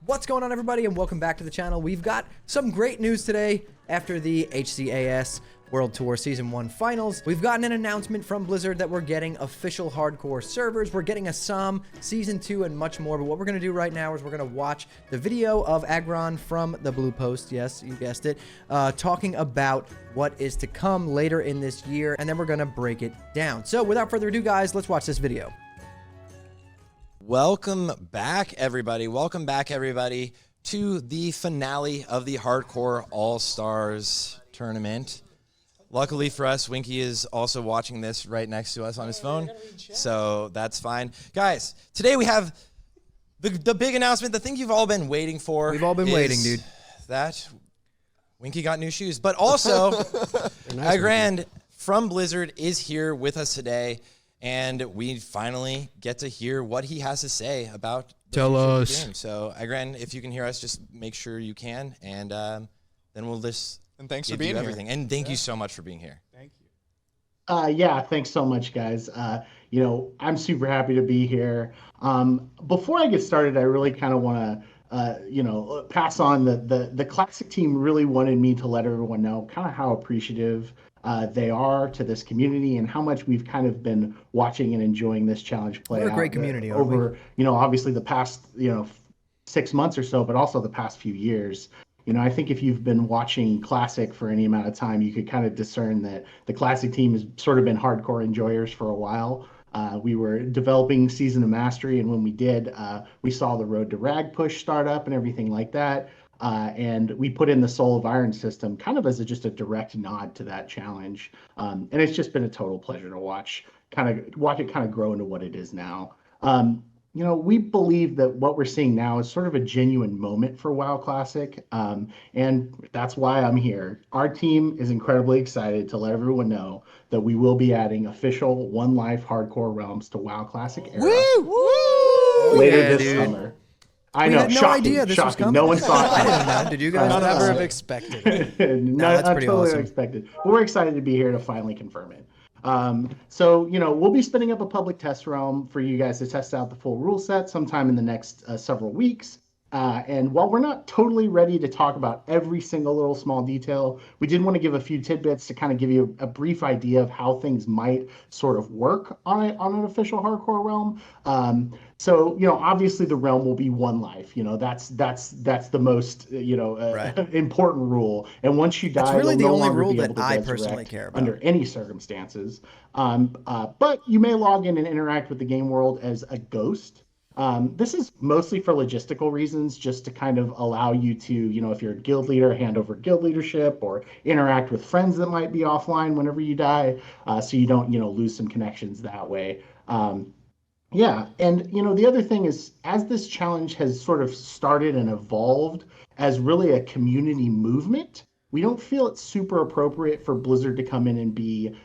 What's going on, everybody, and welcome back to the channel. We've got some great news today after the HCAS World Tour Season 1 Finals. We've gotten an announcement from Blizzard that we're getting official hardcore servers, we're getting a SOM Season 2, and much more. But what we're going to do right now is we're going to watch the video of Agron from the Blue Post, yes, you guessed it, talking about what is to come later in this year, and then we're going to break it down. So without further ado, guys, let's watch this video. Welcome back, everybody. Welcome back, everybody, to the finale of the Hardcore All-Stars tournament. Luckily for us, Winky is also watching this right next to us on his phone, so that's fine. Guys, today we have the big announcement, the thing you've all been waiting for. We've all been waiting, dude. That Winky got new shoes, but also Agron from Blizzard is here with us today. And we finally get to hear what he has to say about the future of the game. So, Agron, if you can hear us, just make sure you can, and then we'll just thanks for being here. And thank you so much for being here. Thank you. Yeah, thanks so much, guys. You know, I'm super happy to be here. Before I get started, I really kind of want to, pass on the Classic team really wanted me to let everyone know kind of how appreciative they are to this community and how much we've kind of been watching and enjoying this challenge play We're out a great community over, obviously the past, 6 months or so, but also the past few years. I think if you've been watching Classic for any amount of time, you could kind of discern that the Classic team has sort of been hardcore enjoyers for a while. We were developing Season of Mastery, and when we did, we saw the Road to Rag push start up and everything like that. And we put in the Soul of Iron system kind of as just a direct nod to that challenge. And it's just been a total pleasure to watch it kind of grow into what it is now. We believe that what we're seeing now is sort of a genuine moment for WoW Classic. And that's why I'm here. Our team is incredibly excited to let everyone know that we will be adding official One Life hardcore realms to WoW Classic era later this summer. I know, had no idea this was coming. No one thought I didn't know. Did you guys Never have expected it. No, that's pretty totally awesome. unexpected. But we're excited to be here to finally confirm it. We'll be spinning up a public test realm for you guys to test out the full rule set sometime in the next several weeks. And while we're not totally ready to talk about every single little small detail, we did want to give a few tidbits to kind of give you a brief idea of how things might sort of work on an official hardcore realm. Obviously the realm will be One Life. That's the most important rule. And once you die, that's really the no only longer rule be able that to I resurrect personally care about under any circumstances. But you may log in and interact with the game world as a ghost. This is mostly for logistical reasons, just to kind of allow you to, if you're a guild leader, hand over guild leadership or interact with friends that might be offline whenever you die, so you don't, lose some connections that way. And the other thing is, as this challenge has sort of started and evolved as really a community movement, we don't feel it's super appropriate for Blizzard to come in and be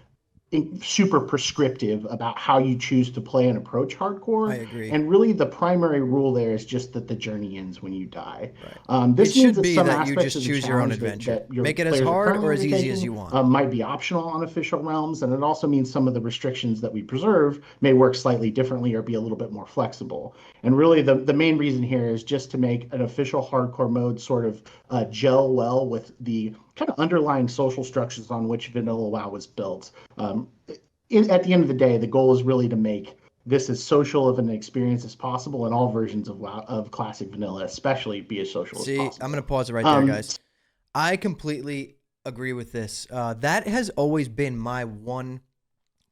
super prescriptive about how you choose to play and approach hardcore. I agree. And really the primary rule there is just that the journey ends when you die. Right. This it means should be some that you aspects just of the choose your own challenge adventure. that your Make it as players are hard or currently as easy as taking, you want. might be optional on official realms, and it also means some of the restrictions that we preserve may work slightly differently or be a little bit more flexible. And really the main reason here is just to make an official hardcore mode sort of gel well with the kind of underlying social structures on which vanilla WoW was built. At the end of the day, the goal is really to make this as social of an experience as possible, and all versions of WoW, of Classic Vanilla especially, be as social as possible. I'm going to pause it right there, guys. I completely agree with this. That has always been my one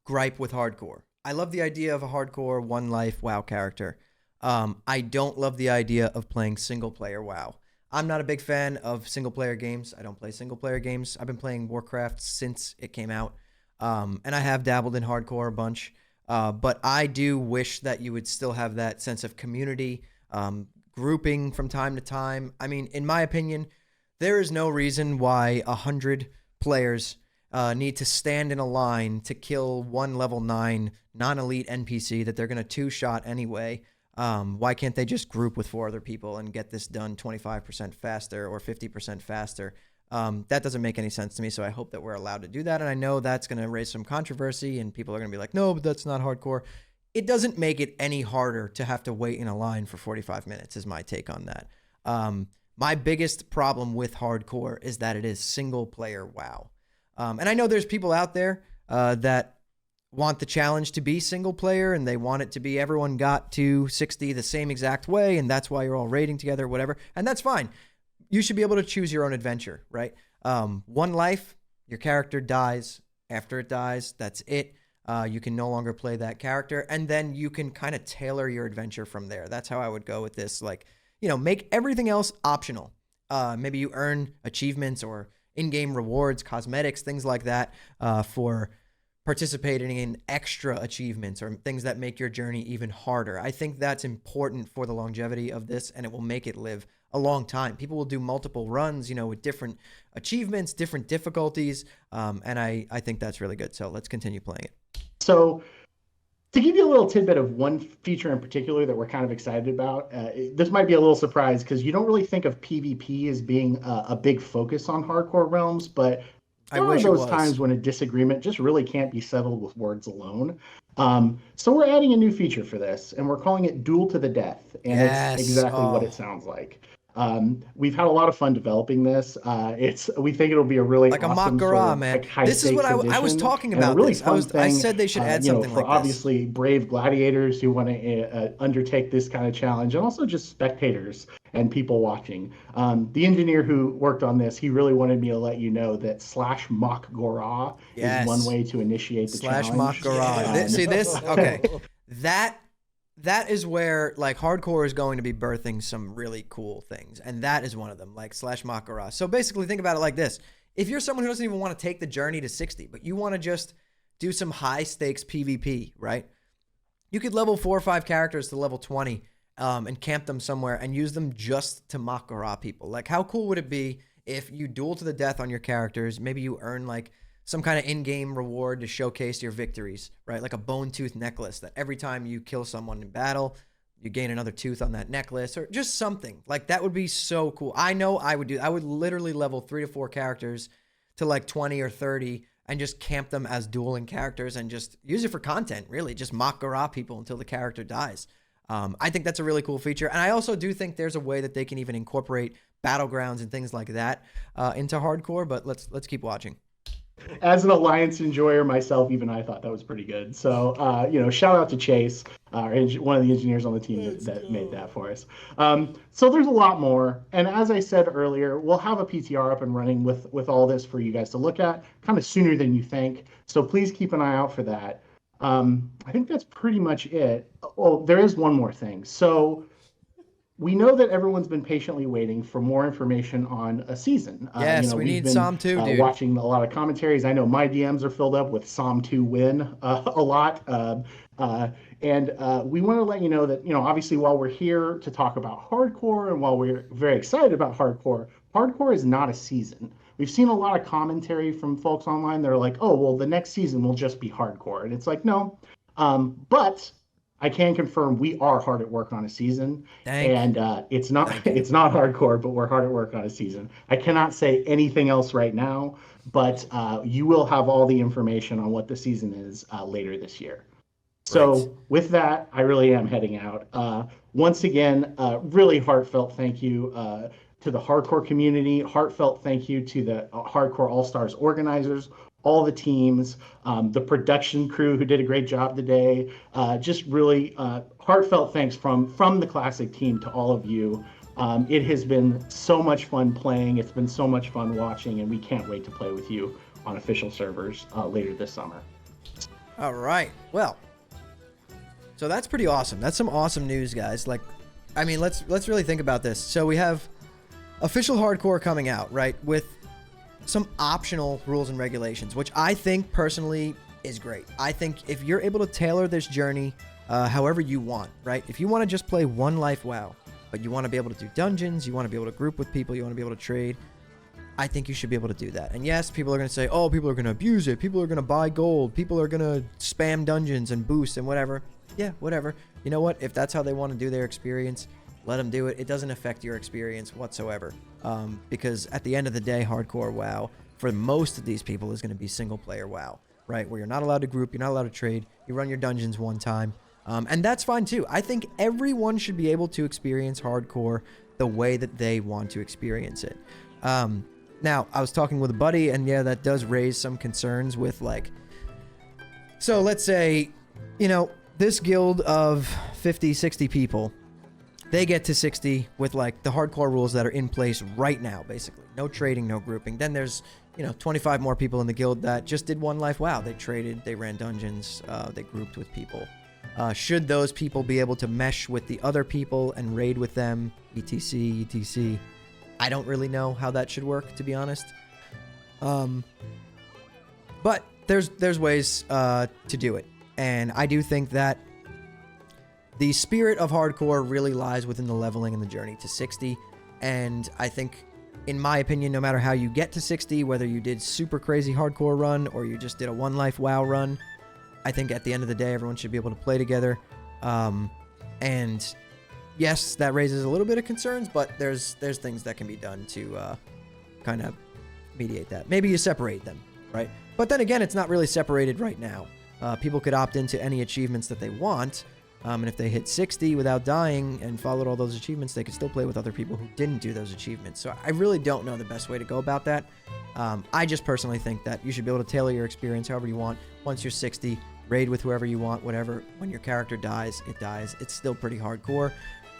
gripe with hardcore. I love the idea of a hardcore One Life WoW character. I don't love the idea of playing single-player WoW. I'm not a big fan of single-player games. I don't play single-player games. I've been playing Warcraft since it came out. And I have dabbled in hardcore a bunch, but I do wish that you would still have that sense of community, grouping from time to time. I mean, in my opinion, there is no reason why 100 players need to stand in a line to kill one level 9 non-elite NPC that they're going to two-shot anyway. Why can't they just group with 4 other people and get this done 25% faster or 50% faster? That doesn't make any sense to me, so I hope that we're allowed to do that. And I know that's going to raise some controversy, and people are going to be like, no, but that's not hardcore. It doesn't make it any harder to have to wait in a line for 45 minutes is my take on that. My biggest problem with hardcore is that it is single player WoW. And I know there's people out there that want the challenge to be single player and they want it to be everyone got to 60 the same exact way, and that's why you're all raiding together, whatever. And that's fine. You should be able to choose your own adventure, right? One life, your character dies. After it dies, that's it. You can no longer play that character, and then you can kind of tailor your adventure from there. That's how I would go with this. Like, make everything else optional. Maybe you earn achievements or in-game rewards, cosmetics, things like that for participating in extra achievements or things that make your journey even harder. I think that's important for the longevity of this, and it will make it live a long time. People will do multiple runs, with different achievements, different difficulties, and I think that's really good. So let's continue playing it. So to give you a little tidbit of one feature in particular that we're kind of excited about, this might be a little surprise because you don't really think of PvP as being a big focus on hardcore realms, but there are those times when a disagreement just really can't be settled with words alone. So we're adding a new feature for this, and we're calling it Duel to the Death, and it's exactly what it sounds like. We've had a lot of fun developing this. We think it'll be a really like awesome a Makara, man. This is what I was talking about. Really I said they should add something like this. For obviously brave gladiators who want to undertake this kind of challenge, and also just spectators and people watching. The engineer who worked on this, he really wanted me to let you know that /Makgora is one way to initiate the challenge. /Makgora. See this? Okay. That is where like hardcore is going to be birthing some really cool things, and that is one of them, like /Makgora. So basically, think about it like this: if you're someone who doesn't even want to take the journey to 60, but you want to just do some high stakes PvP, right? You could level 4 or 5 characters to level 20, and camp them somewhere and use them just to Makgora people. Like, how cool would it be if you duel to the death on your characters? Maybe you earn like some kind of in-game reward to showcase your victories, right? Like a bone tooth necklace that every time you kill someone in battle, you gain another tooth on that necklace, or just something. Like, that would be so cool. I know I would do. I would literally level 3 to 4 characters to like 20 or 30 and just camp them as dueling characters and just use it for content, really. Just Makgora people until the character dies. I think that's a really cool feature. And I also do think there's a way that they can even incorporate battlegrounds and things like that into hardcore, but let's keep watching. As an Alliance enjoyer myself, even I thought that was pretty good. So, shout out to Chase, one of the engineers on the team that made that for us. So there's a lot more. And as I said earlier, we'll have a PTR up and running with all this for you guys to look at kind of sooner than you think. So please keep an eye out for that. I think that's pretty much it. Oh, there is one more thing. So we know that everyone's been patiently waiting for more information on a season. Yes, we need SOM 2, dude. Watching a lot of commentaries. I know my DMs are filled up with SOM 2 win a lot. And we want to let you know that, obviously while we're here to talk about hardcore and while we're very excited about hardcore, hardcore is not a season. We've seen a lot of commentary from folks online. They're like, oh, well, the next season will just be hardcore. And it's like, no. But I can confirm we are hard at work on a season. And it's not hardcore, but we're hard at work on a season. I cannot say anything else right now, but you will have all the information on what the season is later this year. So with that, I really am heading out. Once again, really heartfelt thank you to the hardcore community. Heartfelt thank you to the Hardcore All-Stars organizers, all the teams, the production crew who did a great job today. Just really heartfelt thanks from the Classic team to all of you. It has been so much fun playing. It's been so much fun watching, and we can't wait to play with you on official servers later this summer. All right. Well, so that's pretty awesome. That's some awesome news, guys. Like, I mean, let's really think about this. So we have official hardcore coming out, right, with some optional rules and regulations, which I think personally is great. I think if you're able to tailor this journey however you want, right? If you want to just play one life WoW, but you want to be able to do dungeons, you want to be able to group with people, you want to be able to trade, I think you should be able to do that. And yes, people are going to say, oh, people are going to abuse it. People are going to buy gold. People are going to spam dungeons and boost and whatever. Yeah, whatever. You know what? If that's how they want to do their experience, let them do it. It doesn't affect your experience whatsoever. Because at the end of the day, hardcore WoW, for most of these people, is going to be single player WoW, right? Where you're not allowed to group, you're not allowed to trade, you run your dungeons one time. And that's fine too. I think everyone should be able to experience hardcore the way that they want to experience it. Now, I was talking with a buddy, and yeah, that does raise some concerns with like, so let's say, you know, this guild of 50, 60 people, they get to 60 with like the hardcore rules that are in place right now, basically. No trading, no grouping. Then there's, you know, 25 more people in the guild that just did one life WoW. They traded, they ran dungeons, they grouped with people. Should those people be able to mesh with the other people and raid with them, etc. I don't really know how that should work, to be honest. But there's ways to do it. And I do think that the spirit of hardcore really lies within the leveling and the journey to 60. And I think, in my opinion, no matter how you get to 60, whether you did super crazy hardcore run or you just did a one life WoW run, I think at the end of the day, everyone should be able to play together. And yes, that raises a little bit of concerns, but there's things that can be done to kind of mediate that. Maybe you separate them, right? But then again, it's not really separated right now. People could opt into any achievements that they want. And if they hit 60 without dying and followed all those achievements, they could still play with other people who didn't do those achievements. So I really don't know the best way to go about that. I just personally think that you should be able to tailor your experience however you want. Once you're 60, raid with whoever you want, whatever. When your character dies, it dies. It's still pretty hardcore.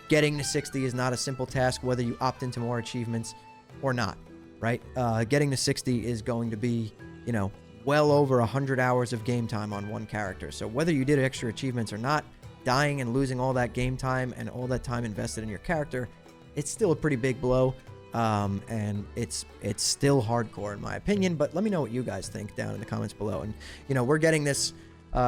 Getting to 60 is not a simple task, whether you opt into more achievements or not, right? Getting to 60 is going to be, you know, well over 100 hours of game time on one character. So whether you did extra achievements or not, dying and losing all that game time and all that time invested in your character, it's still a pretty big blow. And it's still hardcore in my opinion, but let me know what you guys think down in the comments below. And, you know, we're getting this,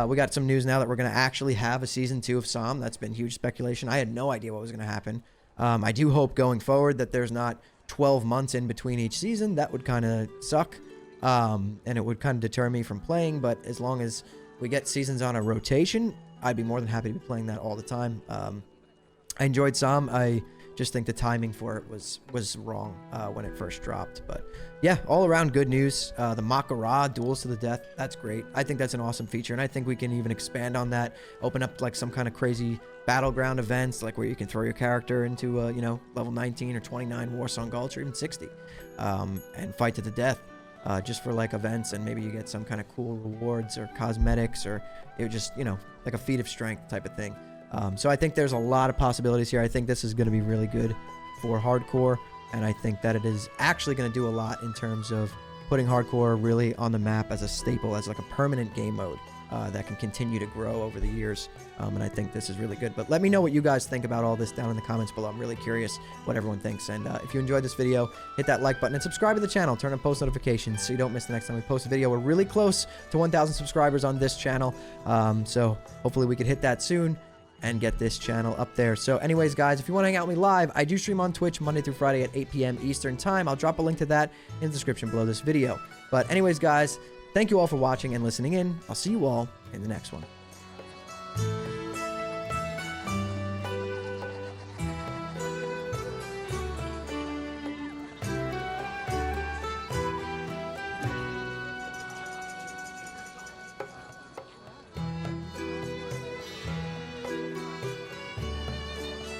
we got some news now that we're going to actually have a season 2 of SOM. That's been huge speculation. I had no idea what was going to happen. I do hope going forward that there's not 12 months in between each season. That would kind of suck. And it would kind of deter me from playing, but as long as we get seasons on a rotation, I'd be more than happy to be playing that all the time. I enjoyed SOM. I just think the timing for it was wrong when it first dropped. But yeah, all around good news. The Makara duels to the death, that's great. I think that's an awesome feature, and I think we can even expand on that, open up like some kind of crazy battleground events, like where you can throw your character into you know, level 19 or 29 Warsong Gulch or even 60, and fight to the death. Just for like events, and maybe you get some kind of cool rewards or cosmetics, or it just, you know, like a feat of strength type of thing. So I think there's a lot of possibilities here. I think this is going to be really good for hardcore, and I think that it is actually going to do a lot in terms of putting hardcore really on the map as a staple, as like a permanent game mode that can continue to grow over the years. And I think this is really good. But let me know what you guys think about all this down in the comments below. I'm really curious what everyone thinks. And if you enjoyed this video, hit that like button and subscribe to the channel. Turn on post notifications so you don't miss the next time we post a video. We're really close to 1,000 subscribers on this channel. So hopefully we could hit that soon and get this channel up there. So anyways, guys, if you want to hang out with me live, I do stream on Twitch Monday through Friday at 8 p.m. Eastern time. I'll drop a link to that in the description below this video. But anyways, guys, thank you all for watching and listening in. I'll see you all in the next one.